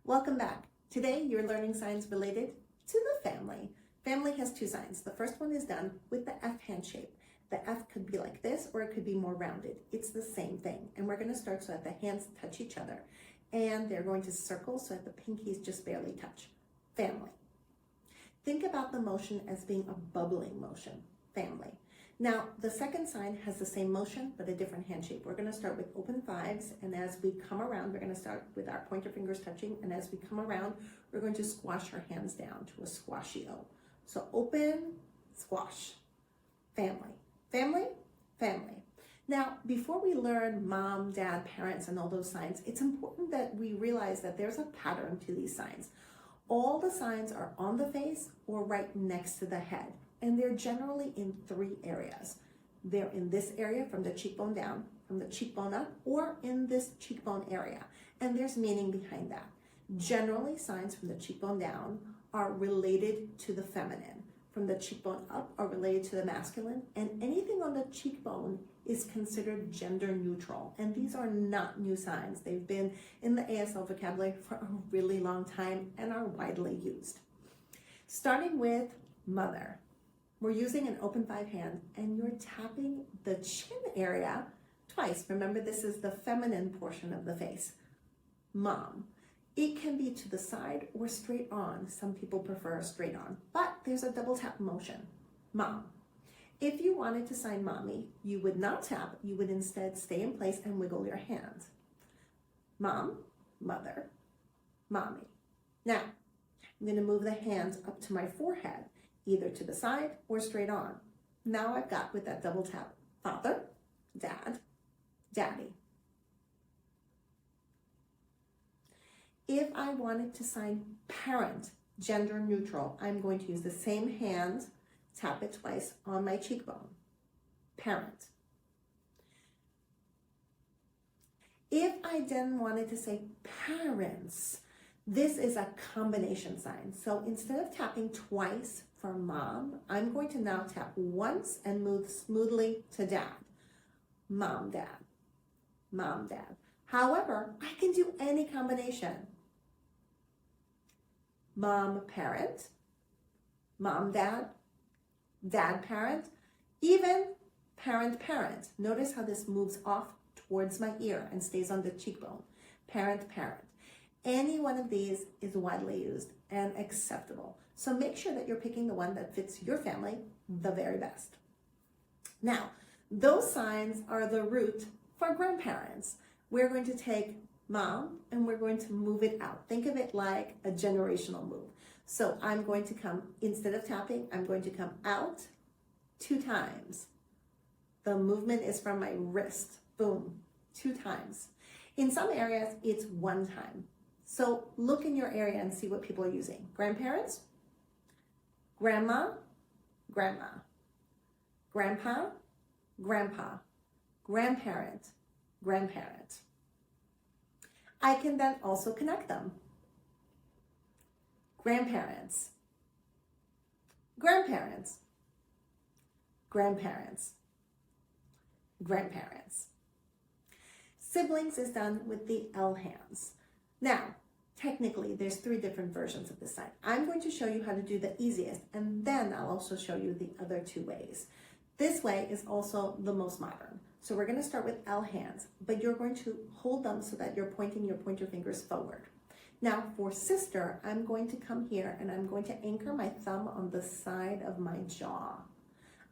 Welcome back. Today you're learning signs related to the family. Family has two signs. The first one is done with the F hand shape. The F could be like this or it could be more rounded. It's the same thing. And we're going to start so that the hands touch each other. And they're going to circle so that the pinkies just barely touch. Family. Think about the motion as being a bubbling motion. Family. Now, the second sign has the same motion, but a different hand shape. We're going to start with open fives, and as we come around, we're going to start with our pointer fingers touching, and as we come around, we're going to squash our hands down to a squashy O. So open, squash, family, family, family. Now, before we learn mom, dad, parents, and all those signs, it's important that we realize that there's a pattern to these signs. All the signs are on the face or right next to the head. And they're generally in three areas. They're in this area from the cheekbone down, from the cheekbone up, or in this cheekbone area. And there's meaning behind that. Generally, signs from the cheekbone down are related to the feminine. From the cheekbone up are related to the masculine. And anything on the cheekbone is considered gender neutral. And these are not new signs. They've been in the ASL vocabulary for a really long time and are widely used. Starting with mother. We're using an open five hand and you're tapping the chin area twice. Remember, this is the feminine portion of the face. Mom. It can be to the side or straight on. Some people prefer straight on, but there's a double tap motion. Mom. If you wanted to sign mommy, you would not tap. You would instead stay in place and wiggle your hands. Mom, mother, mommy. Now, I'm going to move the hands up to my forehead, either to the side or straight on. Now I've got with that double tap, father, dad, daddy. If I wanted to sign parent, gender neutral, I'm going to use the same hand, tap it twice on my cheekbone, parent. If I then wanted to say parents, this is a combination sign. So instead of tapping twice for mom, I'm going to now tap once and move smoothly to dad. Mom, dad. Mom, dad. However, I can do any combination. Mom, parent. Mom, dad. Dad, parent. Even parent, parent. Notice how this moves off towards my ear and stays on the cheekbone. Parent, parent. Any one of these is widely used and acceptable. So make sure that you're picking the one that fits your family the very best. Now, those signs are the root for grandparents. We're going to take mom and we're going to move it out. Think of it like a generational move. So I'm going to come, instead of tapping, I'm going to come out 2 times. The movement is from my wrist, boom, 2 times. In some areas, it's 1 time. So look in your area and see what people are using. Grandparents, grandma, grandma, grandpa, grandpa, grandparent, grandparent. I can then also connect them. Grandparents, grandparents, grandparents, grandparents. Siblings is done with the L hands. Now, technically, there's 3 different versions of this sign. I'm going to show you how to do the easiest, and then I'll also show you the other 2 ways. This way is also the most modern. So we're going to start with L hands, but you're going to hold them so that you're pointing your pointer fingers forward. Now, for sister, I'm going to come here and I'm going to anchor my thumb on the side of my jaw.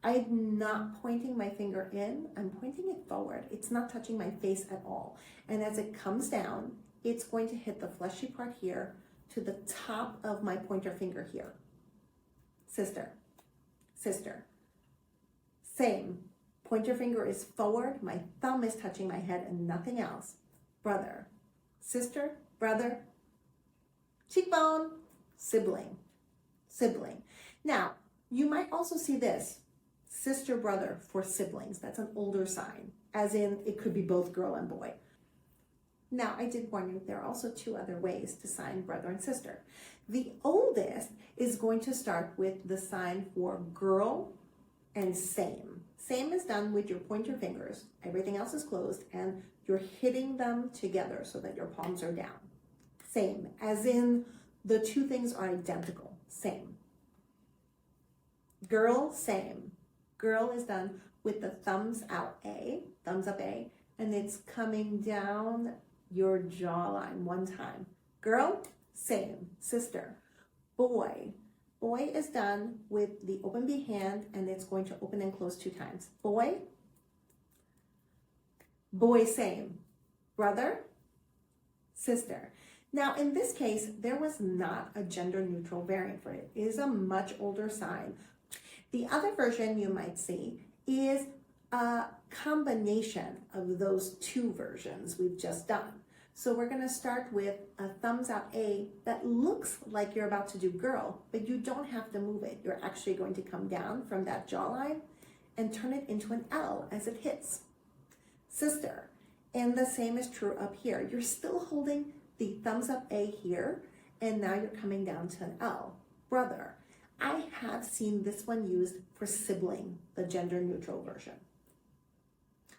I'm not pointing my finger in, I'm pointing it forward. It's not touching my face at all. And as it comes down, it's going to hit the fleshy part here to the top of my pointer finger here. Sister, sister. Same. Pointer finger is forward, my thumb is touching my head and nothing else. Brother, sister, brother, cheekbone, sibling, sibling. Now, you might also see this, sister, brother for siblings. That's an older sign, as in it could be both girl and boy. Now, I did warn you, there are also 2 other ways to sign brother and sister. The oldest is going to start with the sign for girl and same. Same is done with your pointer fingers. Everything else is closed and you're hitting them together so that your palms are down. Same, as in the two things are identical, same. Girl, same. Girl is done with the thumbs out A, thumbs up A, and it's coming down your jawline one time. Girl, same. Sister. Boy. Boy is done with the open B hand and it's going to open and close 2 times. Boy. Boy, same. Brother. Sister. Now, in this case, there was not a gender neutral variant for it. It is a much older sign. The other version you might see is a combination of those 2 versions we've just done. So we're going to start with a thumbs out A that looks like you're about to do girl, but you don't have to move it. You're actually going to come down from that jawline and turn it into an L as it hits. Sister. And the same is true up here. You're still holding the thumbs up A here, and now you're coming down to an L. Brother. I have seen this one used for sibling, the gender neutral version.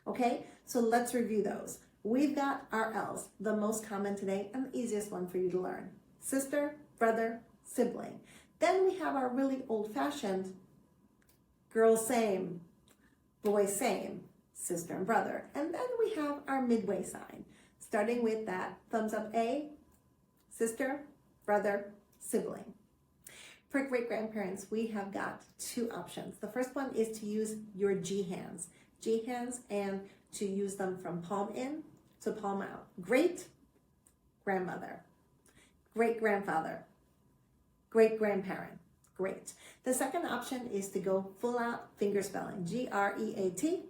Okay, so let's review those. We've got our L's, the most common today and the easiest one for you to learn. Sister, brother, sibling. Then we have our really old-fashioned girl same, boy same, sister and brother. And then we have our midway sign, starting with that thumbs up A, sister, brother, sibling. For great-grandparents, we have got 2 options. The first one is to use your G hands, and to use them from palm in to palm out. Great-grandmother, great-grandfather, great-grandparent, great. The second option is to go full out finger spelling, G-R-E-A-T,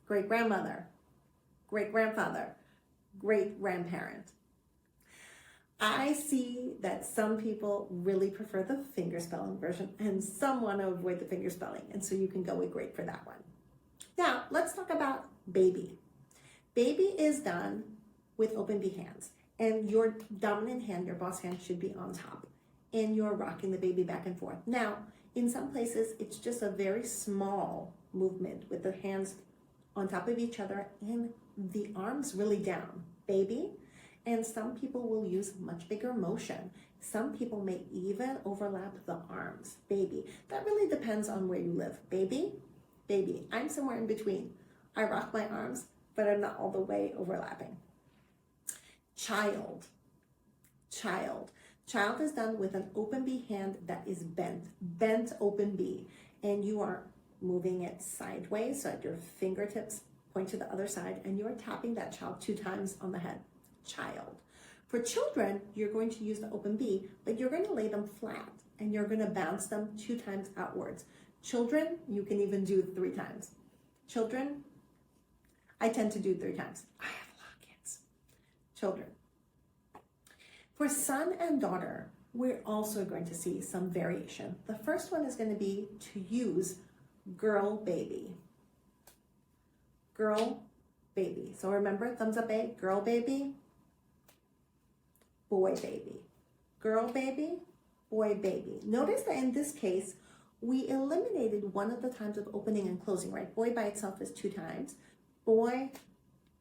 great-grandmother, great-grandfather, great-grandparent. I see that some people really prefer the finger spelling version and some want to avoid the finger spelling, and so you can go with great for that one. Now, let's talk about baby. Baby is done with open B hands, and your dominant hand, your boss hand, should be on top, and you're rocking the baby back and forth. Now, in some places, it's just a very small movement with the hands on top of each other and the arms really down. Baby. And some people will use much bigger motion. Some people may even overlap the arms. Baby. That really depends on where you live. Baby, baby. I'm somewhere in between. I rock my arms, but I'm not all the way overlapping. Child. Child. Child is done with an open B hand that is bent open B. And you are moving it sideways so that your fingertips point to the other side, and you are tapping that child 2 times on the head. Child. For children, you're going to use the open B, but you're going to lay them flat and you're going to bounce them 2 times outwards. Children, you can even do 3 times. Children, I tend to do 3 times. I have a lot of kids. Children. For son and daughter, we're also going to see some variation. The first one is going to be to use girl baby. Girl baby. So remember, thumbs up A, girl baby, boy baby. Girl baby, boy baby. Notice that in this case, we eliminated one of the times of opening and closing, right? Boy by itself is 2 times. Boy,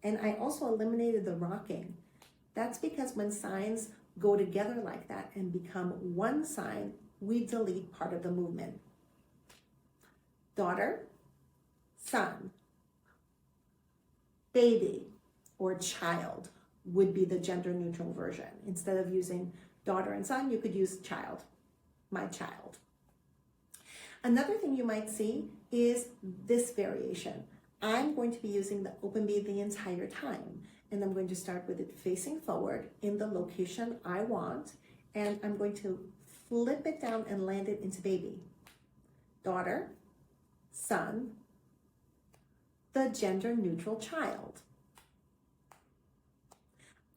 and I also eliminated the rocking. That's because when signs go together like that and become one sign, we delete part of the movement. Daughter, son, baby, or child would be the gender neutral version. Instead of using daughter and son, you could use child, my child. Another thing you might see is this variation. I'm going to be using the open B the entire time, and I'm going to start with it facing forward in the location I want, and I'm going to flip it down and land it into baby. Daughter, son, the gender neutral child.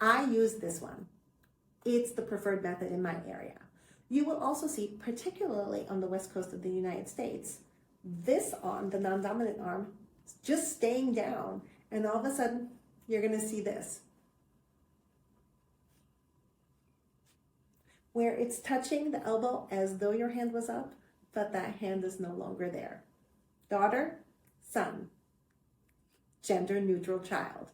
I use this one. It's the preferred method in my area. You will also see, particularly on the west coast of the United States, this arm, the non-dominant arm, just staying down, and all of a sudden, you're gonna see this. Where it's touching the elbow as though your hand was up, but that hand is no longer there. Daughter, son, gender neutral child.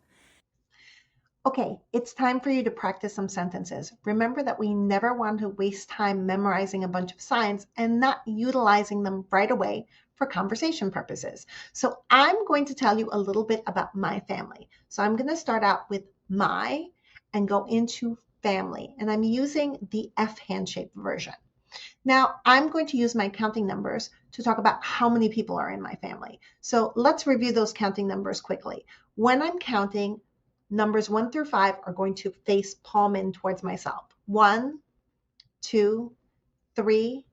Okay, it's time for you to practice some sentences. Remember that we never want to waste time memorizing a bunch of signs and not utilizing them right away for conversation purposes. So I'm going to tell you a little bit about my family. So I'm going to start out with my and go into family, and I'm using the F handshake version. Now, I'm going to use my counting numbers to talk about how many people are in my family. So let's review those counting numbers quickly. When I'm counting, numbers 1 through 5 are going to face palm in towards myself. 1, 2, 3,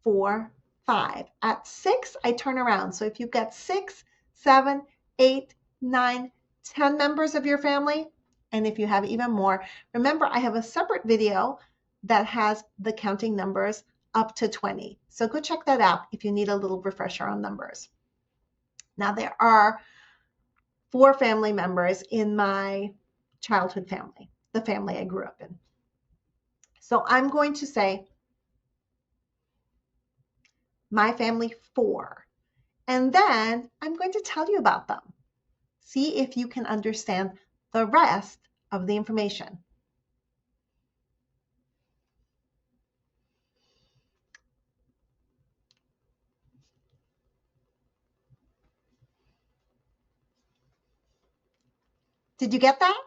4, 5. At 6, I turn around. So if you've got 6, 7, 8, 9, 10 members of your family, and if you have even more, remember I have a separate video that has the counting numbers up to 20. So go check that out if you need a little refresher on numbers. Now there are 4 family members in my childhood family, the family I grew up in. So I'm going to say my family 4. And then I'm going to tell you about them. See if you can understand the rest of the information. Did you get that?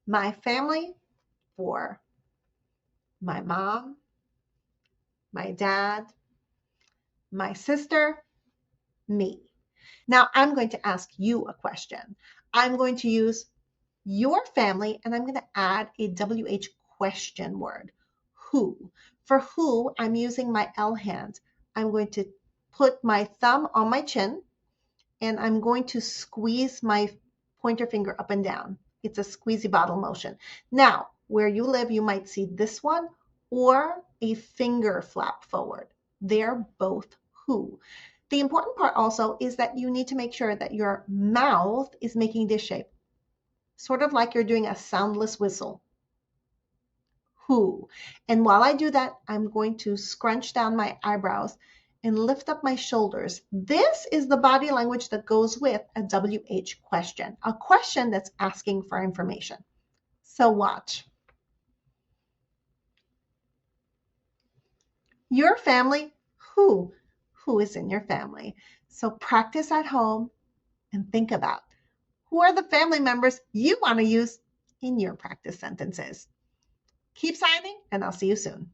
My family 4. My mom, my dad, my sister, me. Now I'm going to ask you a question. I'm going to use your family and I'm going to add a WH question word. Who? For who, I'm using my L hand. I'm going to put my thumb on my chin and I'm going to squeeze my pointer finger up and down. It's a squeezy bottle motion. Now, where you live, you might see this one or a finger flap forward. They're both who. The important part also is that you need to make sure that your mouth is making this shape, sort of like you're doing a soundless whistle. Who. And while I do that, I'm going to scrunch down my eyebrows and lift up my shoulders. This is the body language that goes with a WH question, a question that's asking for information. So watch. Your family, who? Who is in your family? So practice at home and think about who are the family members you want to use in your practice sentences. Keep signing, and I'll see you soon.